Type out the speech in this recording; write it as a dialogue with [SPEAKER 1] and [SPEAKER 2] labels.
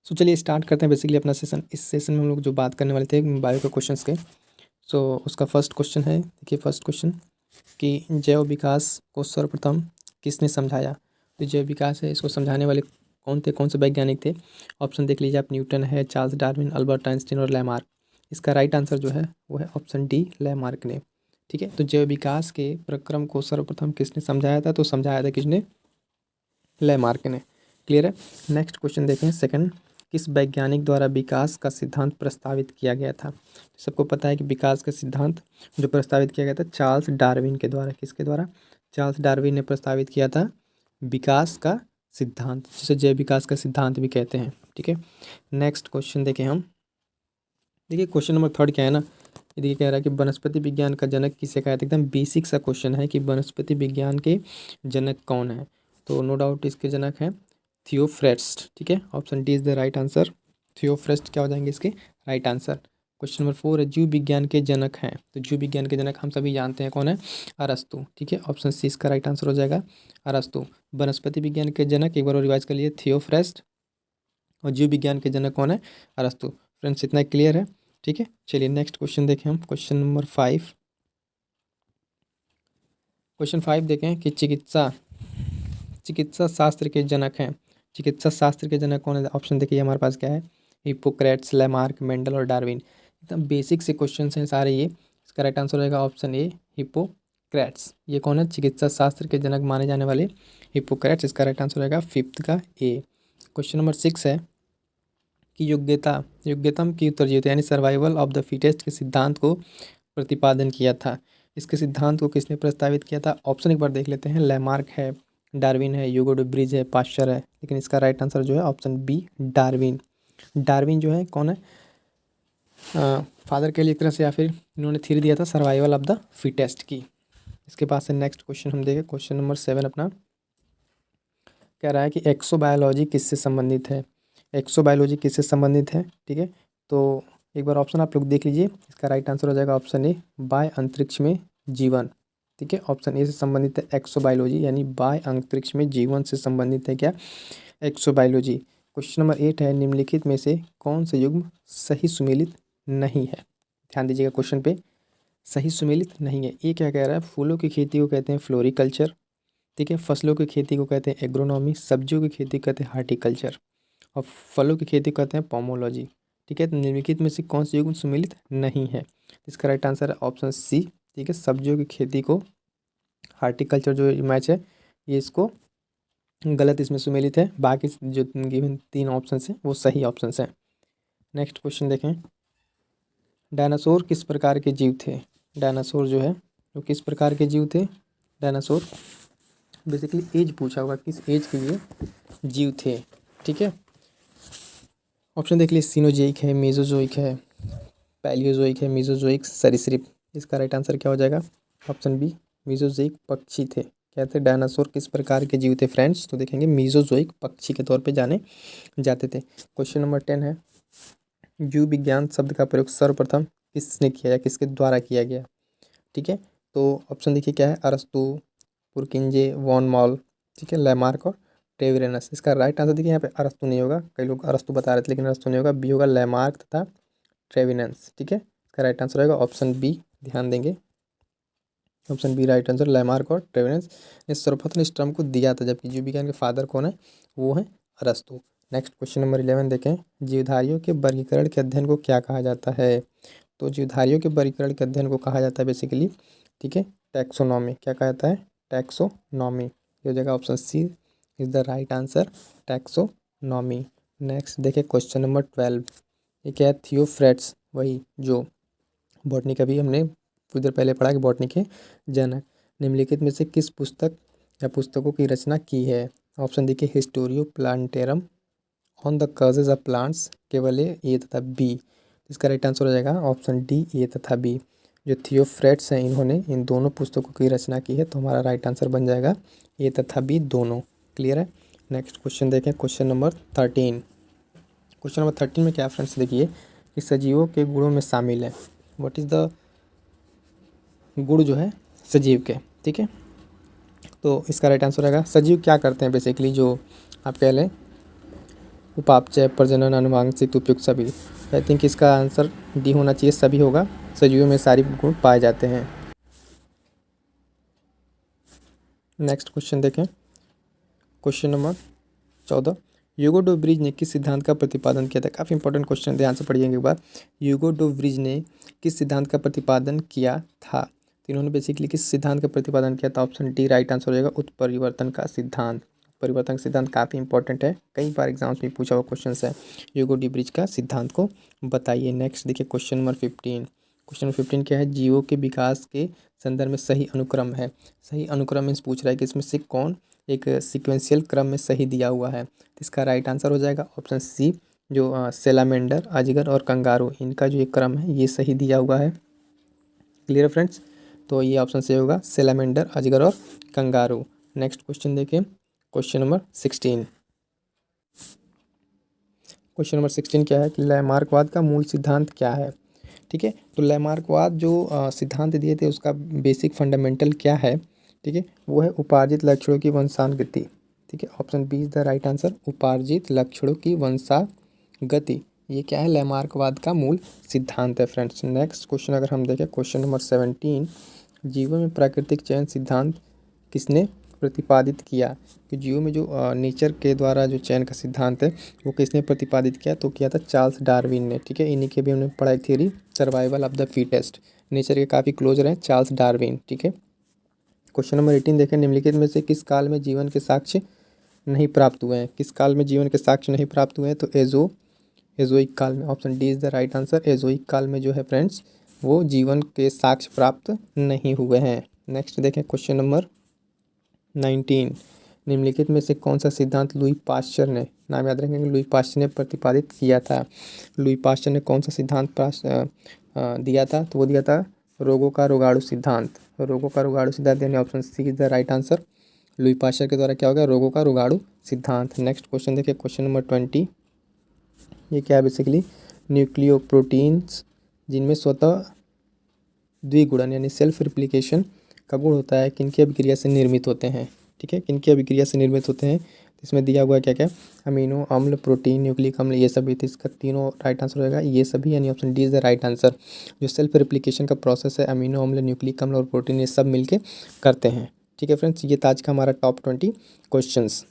[SPEAKER 1] सो चलिए स्टार्ट करते हैं बेसिकली अपना सेशन। इस सेशन में हम लोग जो बात करने वाले थे बायो के क्वेश्चंस के। सो उसका फर्स्ट क्वेश्चन है, देखिए फर्स्ट क्वेश्चन कि जैव विकास को सर्वप्रथम किसने समझाया। तो जैव विकास है, इसको समझाने वाले कौन से वैज्ञानिक थे। ऑप्शन देख लीजिए आप, न्यूटन है, चार्ल्स डार्विन, अल्बर्ट आइंस्टीन और लैमार्क। इसका राइट आंसर जो है वो है ऑप्शन डी, लैमार्क ने। ठीक है, तो जैव विकास के प्रक्रम को सर्वप्रथम किसने समझाया था, तो समझाया था किसने, लैमार्क ने। क्लियर है। नेक्स्ट क्वेश्चन देखें सेकंड, किस वैज्ञानिक द्वारा विकास का सिद्धांत प्रस्तावित किया गया था। सबको पता है कि विकास का सिद्धांत जो प्रस्तावित किया गया था चार्ल्स डार्विन के द्वारा। किसके द्वारा, चार्ल्स डार्विन ने प्रस्तावित किया था विकास का सिद्धांत, जिसे जैव विकास का सिद्धांत भी कहते हैं। ठीक है, नेक्स्ट क्वेश्चन देखें हम। देखिए क्वेश्चन नंबर थर्ड क्या है ना, ये देखिए कह रहा है कि वनस्पति विज्ञान का जनक किसे कहा था। एकदम बेसिक सा क्वेश्चन है कि वनस्पति विज्ञान के जनक कौन है। तो नो डाउट इसके जनक हैं थियोफ्रेस्ट। ठीक है, option D is the right answer. Theophrast क्या हो जाएंगे इसके right answer. Question number four है, जीव विज्ञान के जनक हैं। तो जीव विज्ञान के जनक हम सभी जानते हैं कौन है, अरस्तु। ठीक है, ऑप्शन सी इसका राइट आंसर हो जाएगा, अरस्तु। वनस्पति विज्ञान के जनक एक बार और रिवाइज कर लिए, थियोफ्रेस्ट, और जीव विज्ञान के जनक कौन है, अरस्तु। फ्रेंड्स इतना क्लियर है। ठीक है, चलिए नेक्स्ट क्वेश्चन देखें हम, question number five. Question five देखें कि चिकित्सा शास्त्र के जनक हैं। चिकित्सा शास्त्र के जनक कौन है। ऑप्शन देखिए हमारे पास क्या है, हिप्पोक्रेट्स, लैमार्क, मेंडल और डार्विन। एकदम बेसिक से क्वेश्चन हैं सारे ये। इसका राइट आंसर रहेगा ऑप्शन ए, हिप्पोक्रेट्स। ये कौन है, चिकित्सा शास्त्र के जनक माने जाने वाले हिप्पोक्रेट्स। इसका राइट आंसर रहेगा फिफ्थ का ए। क्वेश्चन नंबर सिक्स है कि योग्यतम की उत्तरजीविता यानी सर्वाइवल ऑफ द फिटेस्ट के सिद्धांत को प्रतिपादन किया था। इसके सिद्धांत को किसने प्रस्तावित किया था। ऑप्शन एक बार देख लेते हैं, लैमार्क है, डार्विन है, ह्यूगो डे ब्रिज है, पाश्चर है। लेकिन इसका राइट आंसर जो है ऑप्शन बी, डार्विन। डार्विन जो है कौन है, फादर के लिए एक तरह से, या फिर इन्होंने थ्योरी दिया था सर्वाइवल ऑफ द फिटेस्ट की। इसके पास से नेक्स्ट क्वेश्चन हम देखें, क्वेश्चन नंबर सेवन अपना कह रहा है कि एक्सोबायोलॉजी किससे संबंधित है। एक्सोबायोलॉजी किससे संबंधित है। ठीक है, तो एक बार ऑप्शन आप लोग देख लीजिए। इसका राइट आंसर हो जाएगा ऑप्शन ए, बाय अंतरिक्ष में जीवन। ठीक है, ऑप्शन ए से संबंधित है एक्सोबायोलॉजी, यानी बाय अंतरिक्ष में जीवन से संबंधित है क्या, एक्सोबायोलॉजी। क्वेश्चन नंबर 8 है, निम्नलिखित में से कौन से युग्म सही सुमेलित नहीं है। ध्यान दीजिएगा क्वेश्चन पे, सही सुमेलित नहीं है। ये क्या कह रहा है, फूलों की खेती को कहते हैं फ्लोरिकल्चर। ठीक है, फसलों की खेती को कहते हैं एग्रोनॉमी, सब्जियों की खेती को कहते हैं हार्टिकल्चर, और फलों की खेती को कहते हैं पोमोलॉजी। ठीक है, तो निम्नलिखित में से कौन से युग्म सुमेलित नहीं है। इसका राइट आंसर है ऑप्शन सी। ठीक है, सब्जियों की खेती को हार्टिकल्चर जो मैच है ये इसको गलत इसमें सुमेलित है। बाकी जो गिवन तीन ऑप्शन हैं वो सही ऑप्शन हैं। नेक्स्ट क्वेश्चन देखें, डायनासोर किस प्रकार के जीव थे। डायनासोर जो है वो किस प्रकार के जीव थे। डायनासोर बेसिकली एज पूछा होगा, किस एज के ये जीव थे। ठीक है, ऑप्शन देख लीजिए, सीनोजोइक है, मेसोजोइक है, पैलियोजोइक है, मेसोजोइक, सरीसृप। इसका राइट आंसर क्या हो जाएगा, ऑप्शन बी, मेसोजोइक पक्षी थे। कहते हैं डायनासोर किस प्रकार के जीव थे फ्रेंड्स, तो देखेंगे मेसोजोइक पक्षी के तौर पे जाने जाते थे। क्वेश्चन नंबर 10 है, जीव विज्ञान शब्द का प्रयोग सर्वप्रथम किसने किया या किसके द्वारा किया गया। ठीक है, तो ऑप्शन देखिए क्या है, अरस्तु, पुरकिंजे, वॉन मॉल, ठीक है, लैमार्क और ट्रेविरेनस। इसका राइट आंसर देखिए यहाँ पे अरस्तु नहीं होगा, कई लोग अरस्तु बता रहे थे लेकिन अरस्तु नहीं होगा, बी होगा लैमार्क तथा ट्रेविनेंस। ठीक है, इसका राइट आंसर होगा ऑप्शन बी, ध्यान देंगे option B right answer, Lamarck और ट्रेविनेंस ने सर्वप्रथम इस टर्म को दिया था, जबकि जीव विज्ञान के फादर कौन है, वो है अरस्तु। नेक्स्ट क्वेश्चन नंबर 11 देखें, जीवधारियों के वर्गीकरण के अध्ययन को क्या कहा जाता है। तो जीवधारियों के वर्गीकरण के अध्ययन को कहा जाता है बेसिकली, ठीक है, टैक्सोनॉमी। क्या कहा जाता है, टैक्सोनॉमी। ये हो जाएगा option C is the right answer, taxonomy. Next देखें क्वेश्चन नंबर 12, ये क्या है, थियोफ्रेट्स, वही जो बॉटनी का भी हमने कुछ देर पहले पढ़ा कि बॉटनी के जनक, निम्नलिखित में से किस पुस्तक या पुस्तकों की रचना की है। ऑप्शन देखिए, Historia Plantarum, on the causes of plants, केवल ए तथा बी। इसका राइट आंसर हो जाएगा ऑप्शन डी, ए तथा बी। जो थियोफ्रेट्स हैं इन्होंने इन दोनों पुस्तकों की रचना की है, तो हमारा राइट आंसर बन जाएगा ए तथा बी दोनों। क्लियर है। नेक्स्ट क्वेश्चन देखें, क्वेश्चन नंबर 13। क्वेश्चन नंबर 13 में क्या फ्रेंड्स देखिए कि सजीवों के गुणों में शामिल है, व्हाट इज़ द गुण जो है सजीव के। ठीक है, तो इसका राइट आंसर रहेगा, सजीव क्या करते हैं बेसिकली, जो आप कह लें उपापचय, प्रजनन, आनुवांशिक, उपयुक्त, सभी। आई थिंक इसका आंसर डी होना चाहिए, सभी होगा। सजीवों में सारी गुण पाए जाते हैं। नेक्स्ट क्वेश्चन देखें, question number 14। Hugo do bridge ने किस सिद्धांत का प्रतिपादन किया था? काफ़ी इंपॉर्टेंट क्वेश्चन, ध्यान से पढ़िएगा एक बार। ह्यूगो डू ब्रिज ने किस सिद्धांत का प्रतिपादन किया था? तो इन्होंने बेसिकली किस सिद्धांत का प्रतिपादन किया था? ऑप्शन डी राइट आंसर हो जाएगा, उत्परिवर्तन का सिद्धांत। परिवर्तन का सिद्धांत काफ़ी इंपॉर्टेंट है, कई बार एग्जाम्स में पूछा हुआ क्वेश्चन है। ह्यूगो डी ब्रिज का सिद्धांत को बताइए। नेक्स्ट देखिए क्वेश्चन नंबर 15। क्वेश्चन नंबर 15 क्या है? जीवों के विकास के संदर्भ में सही अनुक्रम है। सही अनुक्रम मीन्स पूछ रहा है कि इसमें से कौन एक सीक्वेंशियल क्रम में सही दिया हुआ है। तो इसका राइट आंसर हो जाएगा ऑप्शन सी, जो सेलामेंडर, अजगर और कंगारू, इनका जो एक क्रम है ये सही दिया हुआ है। Clear friends? तो ये ऑप्शन से होगा, सेलामेंडर, अजगर और कंगारू। नेक्स्ट क्वेश्चन देखिए, क्वेश्चन नंबर 16। क्वेश्चन नंबर 16 क्या है कि लैमार्कवाद का मूल सिद्धांत क्या है? ठीक है, तो लैमार्कवाद जो सिद्धांत दिए थे उसका बेसिक फंडामेंटल क्या है? ठीक है, वो है उपार्जित लक्षणों की वंशानुगति। ठीक है, option B is the right answer, उपार्जित लक्षणों की वंशागति। ये क्या है? लैमार्कवाद का मूल सिद्धांत है फ्रेंड्स। नेक्स्ट क्वेश्चन अगर हम देखें, क्वेश्चन नंबर 17। जीवों में प्राकृतिक चयन सिद्धांत किसने प्रतिपादित किया? कि जीवों में जो नेचर के द्वारा जो चयन का सिद्धांत है वो किसने प्रतिपादित किया? तो किया था चार्ल्स डार्विन ने। ठीक है, इन्हीं के भी हमने पढ़ा एक theory, survival of the fittest. Nature के काफ़ी क्लोज रहे चार्ल्स डार्विन। ठीक है, क्वेश्चन नंबर 18 देखें, निम्नलिखित में से किस काल में जीवन के साक्ष्य नहीं प्राप्त हुए हैं? किस काल में जीवन के साक्ष्य नहीं प्राप्त हुए हैं? तो एजोइक काल में। Option D is the right answer, Azoic काल में जो है फ्रेंड्स वो जीवन के साक्ष्य प्राप्त नहीं हुए हैं। नेक्स्ट देखें क्वेश्चन नंबर 19। निम्नलिखित में से कौन सा सिद्धांत लुई पाश्चर ने, नाम याद रखेंगे, लुई पाश्चर ने प्रतिपादित किया था? लुई पाश्चर ने कौन सा सिद्धांत दिया था? तो वो दिया था रोगों का रोगाणु सिद्धांत। रोगों का रोगाणु सिद्धांत यानी option C is the right answer. Louis Pasteur के द्वारा क्या होगा? रोगों का रोगाणु सिद्धांत। नेक्स्ट क्वेश्चन देखिए, क्वेश्चन नंबर 20। ये क्या है? बेसिकली न्यूक्लियोप्रोटीन्स जिनमें स्वतः द्विगुणन यानी सेल्फ रिप्लिकेशन का गुण होता है, किनकी अभिक्रिया से निर्मित होते हैं? ठीक है, किनकी अभिक्रिया से निर्मित होते हैं? इसमें दिया हुआ है क्या क्या? अमीनो अम्ल, प्रोटीन, न्यूक्लिक अम्ल, ये सभी। तो इसका तीनों राइट आंसर होगा ये सभी, यानी option D is the right answer. जो सेल्फ रिप्लिकेशन का प्रोसेस है, अमीनो अम्ल, न्यूक्लिक अम्ल और प्रोटीन, ये सब मिलके करते हैं। ठीक है फ्रेंड्स, ये था आज का हमारा टॉप 20 क्वेश्चंस।